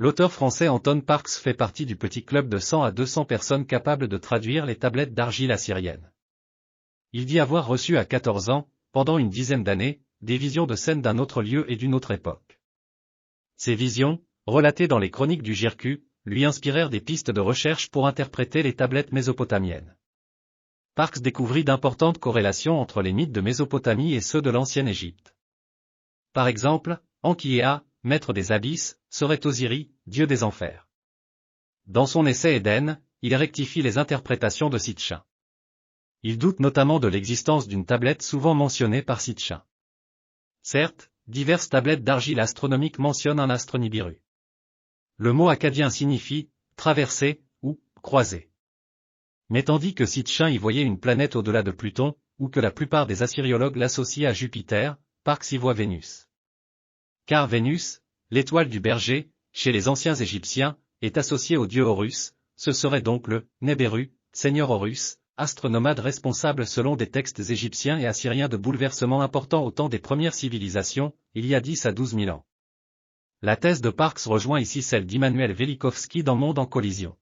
L'auteur français Anton Parks fait partie du petit club de 100 à 200 personnes capables de traduire les tablettes d'argile assyriennes. Il dit avoir reçu à 14 ans, pendant une dizaine d'années, des visions de scènes d'un autre lieu et d'une autre époque. Ces visions, relatées dans les chroniques du Jirku, lui inspirèrent des pistes de recherche pour interpréter les tablettes mésopotamiennes. Parks découvrit d'importantes corrélations entre les mythes de Mésopotamie et ceux de l'ancienne Égypte. Par exemple, Enki Ea, maître des abysses, serait Osiris, dieu des enfers. Dans son essai Éden, il rectifie les interprétations de Sitchin. Il doute notamment de l'existence d'une tablette souvent mentionnée par Sitchin. Certes, diverses tablettes d'argile astronomique mentionnent un astre Nibiru. Le mot akkadien signifie « traverser » ou « croiser ». Mais tandis que Sitchin y voyait une planète au-delà de Pluton, ou que la plupart des assyriologues l'associaient à Jupiter, Parks y voit Vénus. Car Vénus, l'étoile du berger, chez les anciens Égyptiens, est associée au dieu Horus, ce serait donc le Neberu, seigneur Horus, astre nomade responsable selon des textes égyptiens et assyriens de bouleversements importants au temps des premières civilisations, il y a 10 à 12 000 ans. La thèse de Parks rejoint ici celle d'Immanuel Velikovsky dans Monde en collision.